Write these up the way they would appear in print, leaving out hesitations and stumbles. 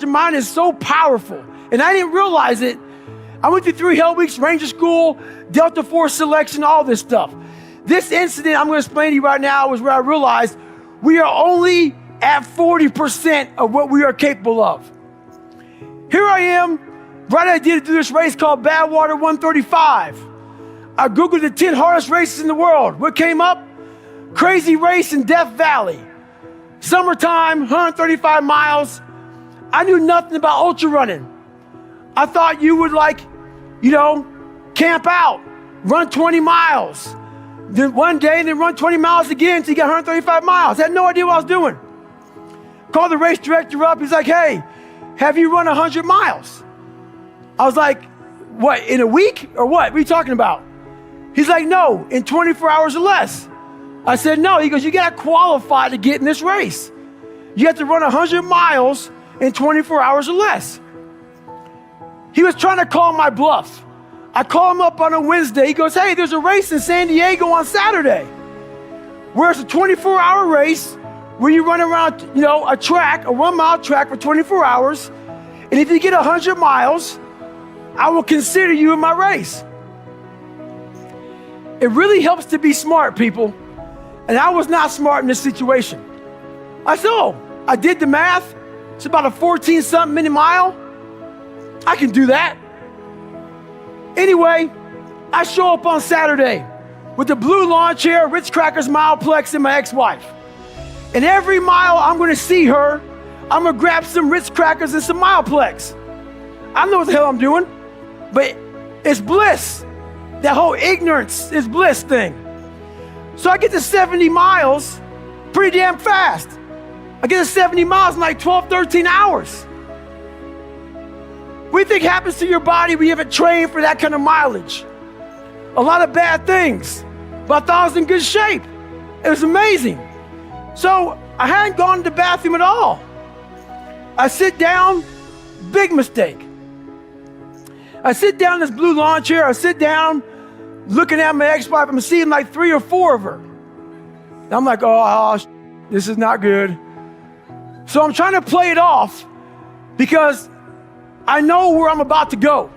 your mind is so powerful. And I didn't realize it. I went through 3 hell weeks, Ranger School, Delta Force selection, all this stuff. This incident I'm going to explain to you right now was where I realized we are only at 40% of what we are capable of. Here I am, right idea to do this race called Badwater 135. I Googled the 10 hardest races in the world. What came up? Crazy race in Death Valley. Summertime, 135 miles. I knew nothing about ultra running. I thought you would camp out, run 20 miles. Then one day, then run 20 miles again until you get 135 miles. I had no idea what I was doing. Called the race director up. He's like, hey, have you run 100 miles? I was like, what, in a week or what? What are you talking about? He's like, no, in 24 hours or less. I said, no. He goes, you got to qualify to get in this race. You have to run 100 miles in 24 hours or less. He was trying to call my bluff. I call him up on a Wednesday. He goes, hey, there's a race in San Diego on Saturday where it's a 24-hour race where you run around, a track, a 1-mile track for 24 hours. And if you get 100 miles, I will consider you in my race. It really helps to be smart, people. And I was not smart in this situation. I said, oh, I did the math. It's about a 14-something minute mile. I can do that. Anyway, I show up on Saturday with the blue lawn chair, Ritz Crackers Mileplex, and my ex-wife. And every mile I'm gonna see her, I'm gonna grab some Ritz Crackers and some Mileplex. I know what the hell I'm doing, but it's bliss. That whole ignorance is bliss thing. So I get to 70 miles pretty damn fast. I get to 70 miles in like 12, 13 hours. What do you think happens to your body when you haven't trained for that kind of mileage? A lot of bad things, but I thought I was in good shape. It was amazing. So I hadn't gone to the bathroom at all. I sit down, big mistake. I sit down in this blue lawn chair, I sit down, looking at my ex-wife, I'm seeing like 3 or 4 of her. And I'm like, this is not good. So I'm trying to play it off because I know where I'm about to go.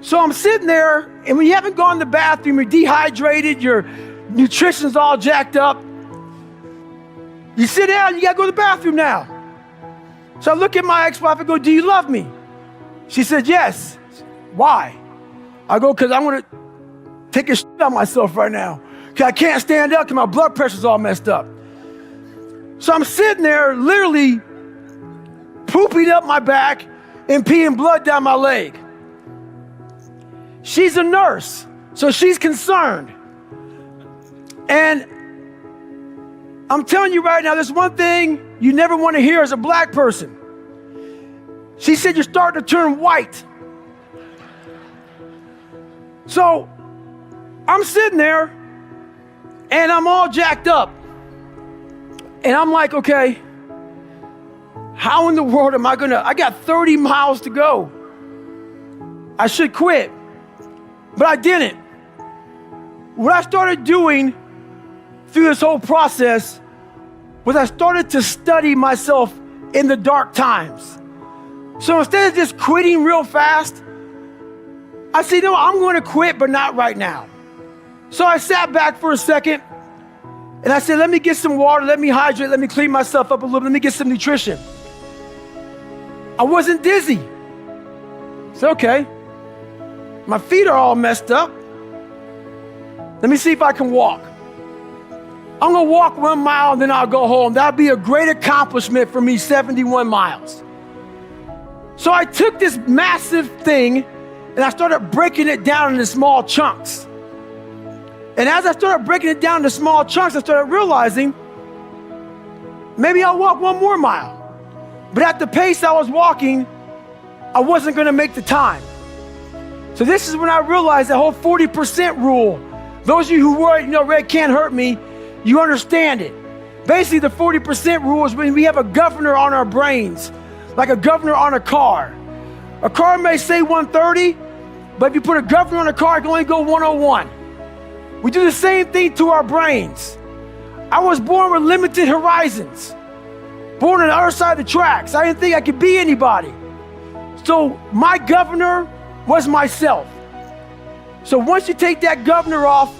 So I'm sitting there, and when you haven't gone to the bathroom, you're dehydrated, your nutrition's all jacked up. You sit down, you gotta go to the bathroom now. So I look at my ex-wife and go, do you love me? She said, yes. Why? I go, because I want to take a shit on myself right now. Because I can't stand up because my blood pressure's all messed up. So I'm sitting there literally pooping up my back and peeing blood down my leg. She's a nurse, so she's concerned. And I'm telling you right now, there's one thing you never want to hear as a black person. She said, you're starting to turn white. So I'm sitting there and I'm all jacked up. And I'm like, okay, how in the world am I I got 30 miles to go. I should quit, but I didn't. What I started doing through this whole process was I started to study myself in the dark times. So instead of just quitting real fast, I said, no, I'm going to quit, but not right now. So I sat back for a second and I said, let me get some water, let me hydrate, let me clean myself up a little bit, let me get some nutrition. I wasn't dizzy. It's okay. My feet are all messed up. Let me see if I can walk. I'm gonna walk 1 mile and then I'll go home. That'll be a great accomplishment for me, 71 miles. So I took this massive thing and I started breaking it down into small chunks. And as I started breaking it down into small chunks, I started realizing maybe I'll walk 1 more mile. But at the pace I was walking, I wasn't gonna make the time. So this is when I realized that whole 40% rule. Those of you who worry, red can't hurt me, you understand it. Basically, the 40% rule is when we have a governor on our brains, like a governor on a car. A car may say 130, but if you put a governor on a car, it can only go 101. We do the same thing to our brains. I was born with limited horizons. born on the other side of the tracks. I didn't think I could be anybody. So my governor was myself. So once you take that governor off,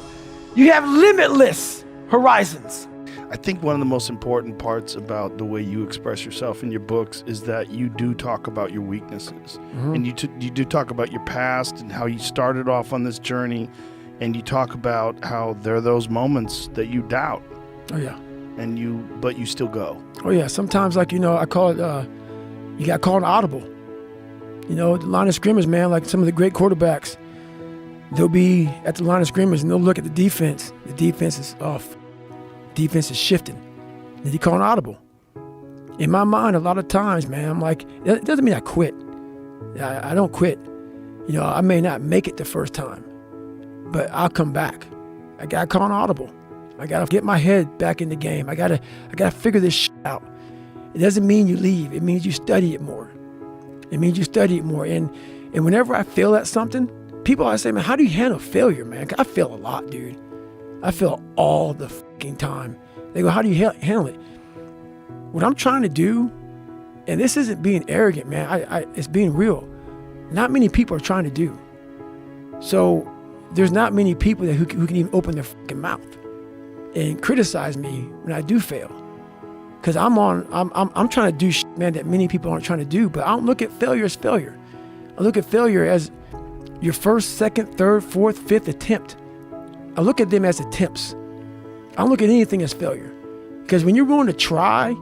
you have limitless horizons. I think one of the most important parts about the way you express yourself in your books is that you do talk about your weaknesses. And you do talk about your past and how you started off on this journey, and you talk about how there are those moments that you doubt. Oh yeah. But you still go. Oh yeah. Sometimes, like, I call it, you got called an audible. The line of scrimmage, man, like some of the great quarterbacks, they'll be at the line of scrimmage and they'll look at the defense. The defense is off. Defense is shifting. Then you call an audible. In my mind, a lot of times, man, I'm like, it doesn't mean I quit. I don't quit. I may not make it the first time, but I'll come back. I gotta call an audible. I gotta get my head back in the game. I gotta figure this shit out. It doesn't mean you leave. It means you study it more. And whenever I fail at something, people always say, man, how do you handle failure, man? I fail a lot, dude. I fail all the fucking time. They go, how do you handle it? What I'm trying to do, and this isn't being arrogant, man. It's being real. Not many people are trying to do. So there's not many people who can even open their fucking mouth and criticize me when I do fail. Because I'm trying to do shit, man, that many people aren't trying to do. But I don't look at failure as failure. I look at failure as your first, second, third, fourth, fifth attempt. I look at them as attempts. I don't look at anything as failure. Because when you're willing to try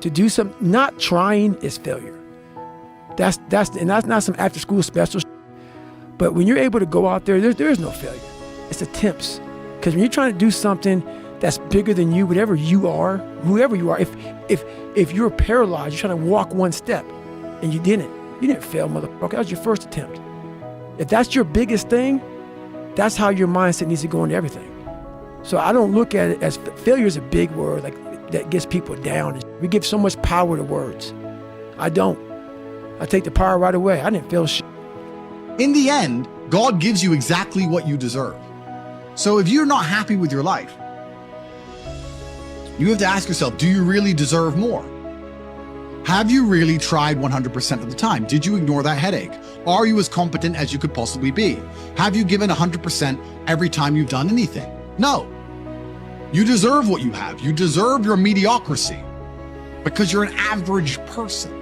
to do something, not trying is failure. That's not some after school special shit. But when you're able to go out there, there is no failure. It's attempts. Because when you're trying to do something that's bigger than you, whatever you are, whoever you are, if you're paralyzed, you're trying to walk one step and you didn't fail, motherfucker. That was your first attempt. If that's your biggest thing, that's how your mindset needs to go into everything. So I don't look at it as failure is a big word like that gets people down. We give so much power to words. I don't. I take the power right away. I didn't fail shit. In the end, God gives you exactly what you deserve. So if you're not happy with your life, you have to ask yourself, do you really deserve more? Have you really tried 100% of the time? Did you ignore that headache? Are you as competent as you could possibly be? Have you given 100% every time you've done anything? No. You deserve what you have. You deserve your mediocrity because you're an average person.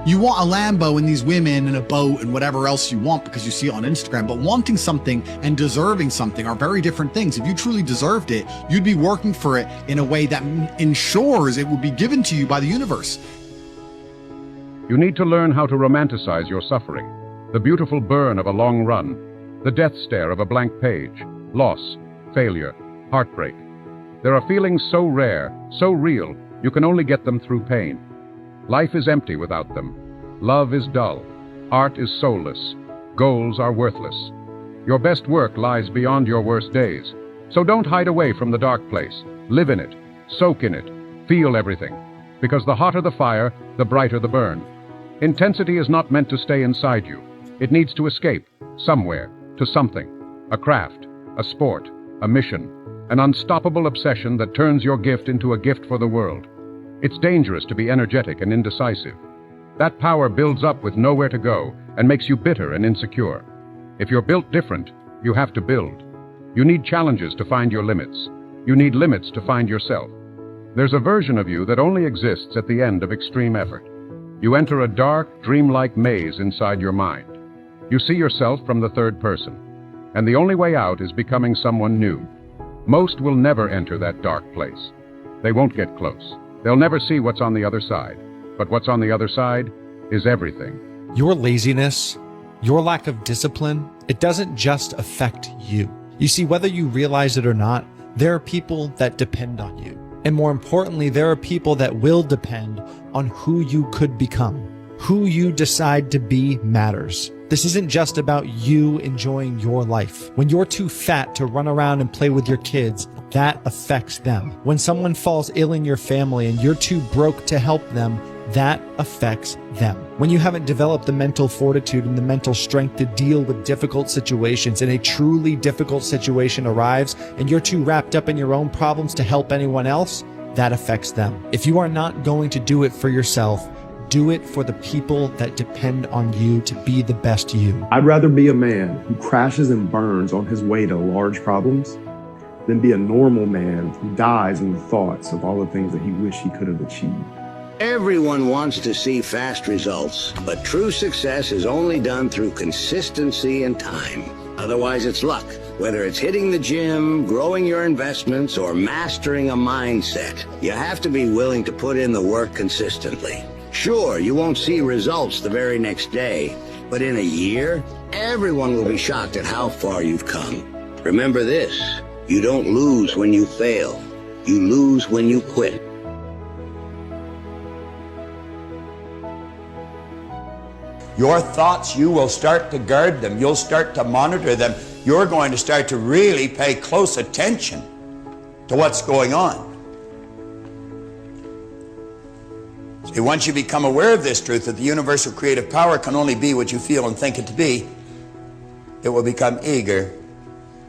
You want a Lambo and these women and a boat and whatever else you want because you see it on Instagram, but wanting something and deserving something are very different things. If you truly deserved it, you'd be working for it in a way that ensures it will be given to you by the universe. You need to learn how to romanticize your suffering, the beautiful burn of a long run, the death stare of a blank page, loss, failure, heartbreak. There are feelings so rare, so real, you can only get them through pain. Life is empty without them. Love is dull. Art is soulless. Goals are worthless. Your best work lies beyond your worst days. So don't hide away from the dark place. Live in it. Soak in it. Feel everything. Because the hotter the fire, the brighter the burn. Intensity is not meant to stay inside you. It needs to escape, somewhere, to something. A craft, a sport, a mission, an unstoppable obsession that turns your gift into a gift for the world. It's dangerous to be energetic and indecisive. That power builds up with nowhere to go and makes you bitter and insecure. If you're built different, you have to build. You need challenges to find your limits. You need limits to find yourself. There's a version of you that only exists at the end of extreme effort. You enter a dark, dreamlike maze inside your mind. You see yourself from the third person, and the only way out is becoming someone new. Most will never enter that dark place. They won't get close. They'll never see what's on the other side. But what's on the other side is everything. Your laziness, your lack of discipline, it doesn't just affect you. You see, whether you realize it or not, there are people that depend on you. And more importantly, there are people that will depend on who you could become. Who you decide to be matters. This isn't just about you enjoying your life. When you're too fat to run around and play with your kids, that affects them. When someone falls ill in your family and you're too broke to help them, that affects them. When you haven't developed the mental fortitude and the mental strength to deal with difficult situations and a truly difficult situation arrives and you're too wrapped up in your own problems to help anyone else, that affects them. If you are not going to do it for yourself, do it for the people that depend on you to be the best you. I'd rather be a man who crashes and burns on his way to large problems than be a normal man who dies in the thoughts of all the things that he wished he could have achieved. Everyone wants to see fast results, but true success is only done through consistency and time. Otherwise, it's luck. Whether it's hitting the gym, growing your investments, or mastering a mindset, you have to be willing to put in the work consistently. Sure, you won't see results the very next day, but in a year, everyone will be shocked at how far you've come. Remember this, you don't lose when you fail. You lose when you quit. Your thoughts, you will start to guard them. You'll start to monitor them. You're going to start to really pay close attention to what's going on. See, once you become aware of this truth, that the universal creative power can only be what you feel and think it to be, it will become eager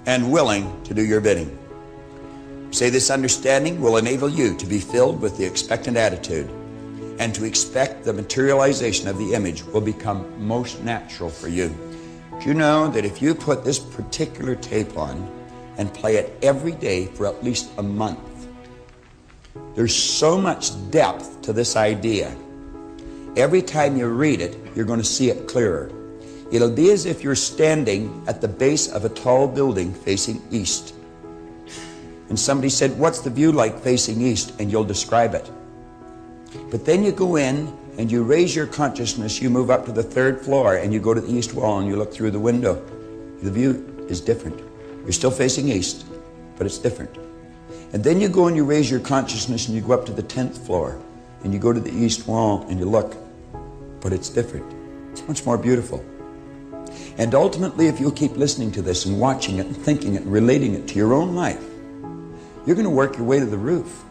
and willing to do your bidding. Say, this understanding will enable you to be filled with the expectant attitude, and to expect the materialization of the image will become most natural for you. Do you know that if you put this particular tape on and play it every day for at least a month, there's so much depth to this idea. Every time you read it, you're going to see it clearer. It'll be as if you're standing at the base of a tall building facing east. And somebody said, what's the view like facing east? And you'll describe it. But then you go in and you raise your consciousness, you move up to the 3rd floor and you go to the east wall and you look through the window. The view is different. You're still facing east, but it's different. And then you go and you raise your consciousness and you go up to the 10th floor and you go to the east wall and you look, but it's different. It's much more beautiful. And ultimately, if you'll keep listening to this and watching it and thinking it and relating it to your own life, you're going to work your way to the roof.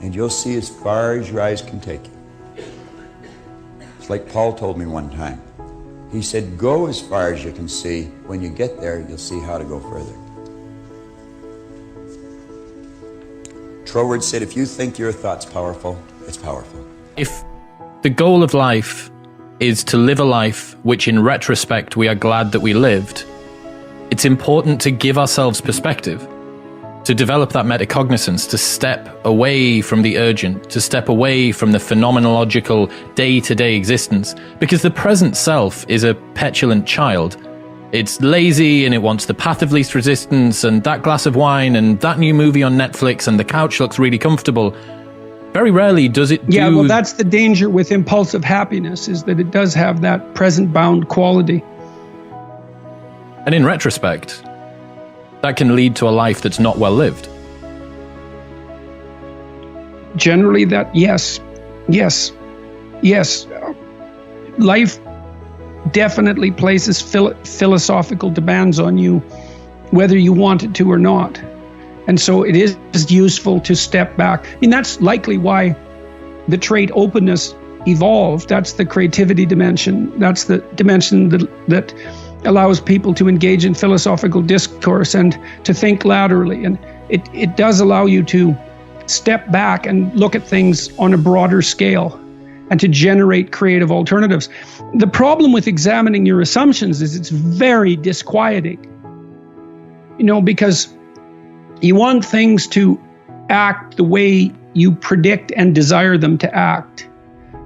And you'll see as far as your eyes can take you. It's like Paul told me one time. He said, go as far as you can see. When you get there, you'll see how to go further. Troward said, if you think your thought's powerful, it's powerful. If the goal of life is to live a life which in retrospect we are glad that we lived, it's important to give ourselves perspective, to develop that metacognizance, to step away from the urgent, to step away from the phenomenological day-to-day existence, because the present self is a petulant child. It's lazy and it wants the path of least resistance and that glass of wine and that new movie on Netflix and the couch looks really comfortable. Very rarely does it do... Yeah, well, that's the danger with impulsive happiness, is that it does have that present-bound quality. And in retrospect, that can lead to a life that's not well lived. Generally, yes. Life definitely places philosophical demands on you, whether you want it to or not. And so it is useful to step back. I mean, that's likely why the trait openness evolved. That's the creativity dimension. That's the dimension that allows people to engage in philosophical discourse and to think laterally. And it does allow you to step back and look at things on a broader scale and to generate creative alternatives. The problem with examining your assumptions is it's very disquieting, because you want things to act the way you predict and desire them to act.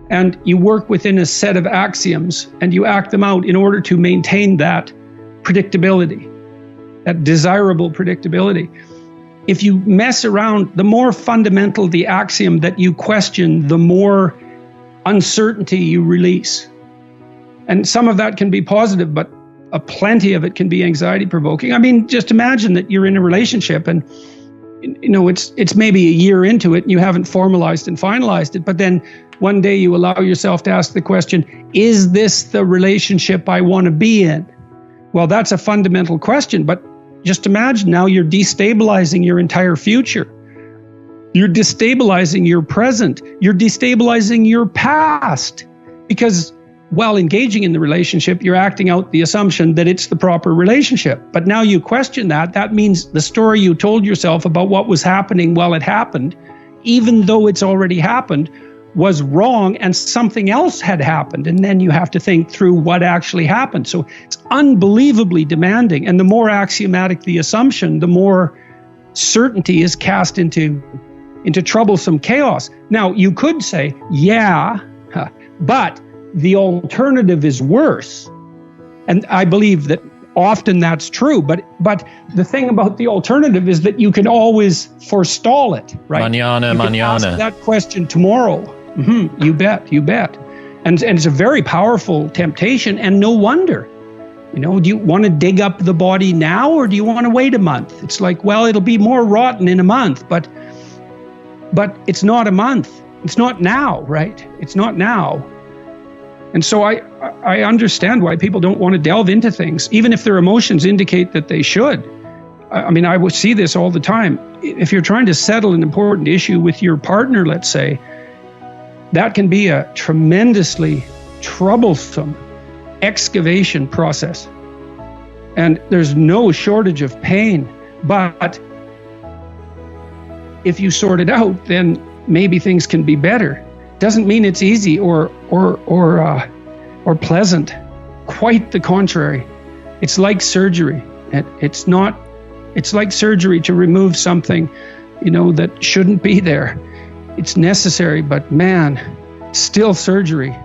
And you work within a set of axioms and you act them out in order to maintain that predictability, that desirable predictability. If you mess around, the more fundamental the axiom that you question, the more uncertainty you release. And some of that can be positive, but plenty of it can be anxiety provoking. I mean, just imagine that you're in a relationship and it's maybe a year into it and you haven't formalized and finalized it, but then one day you allow yourself to ask the question, is this the relationship I want to be in? Well, that's a fundamental question, but just imagine now you're destabilizing your entire future. You're destabilizing your present. You're destabilizing your past, because while engaging in the relationship, you're acting out the assumption that it's the proper relationship. But now you question that. That means the story you told yourself about what was happening while it happened, even though it's already happened, was wrong and something else had happened. And then you have to think through what actually happened. So it's unbelievably demanding. And the more axiomatic the assumption, the more certainty is cast into troublesome chaos. Now, you could say, yeah, but the alternative is worse. And I believe that often that's true. But the thing about the alternative is that you can always forestall it, right? Mañana, you can mañana. ask that question tomorrow. You bet. And it's a very powerful temptation, and no wonder. You know, do you want to dig up the body now, or do you want to wait a month? It's like, well, it'll be more rotten in a month, but it's not a month. It's not now, right? It's not now. And so I understand why people don't want to delve into things, even if their emotions indicate that they should. I mean, I would see this all the time. If you're trying to settle an important issue with your partner, let's say, that can be a tremendously troublesome excavation process. And there's no shortage of pain. But if you sort it out, then maybe things can be better. Doesn't mean it's easy or pleasant. Quite the contrary. It's like surgery. It's like surgery to remove something, that shouldn't be there. It's necessary, but man, still surgery.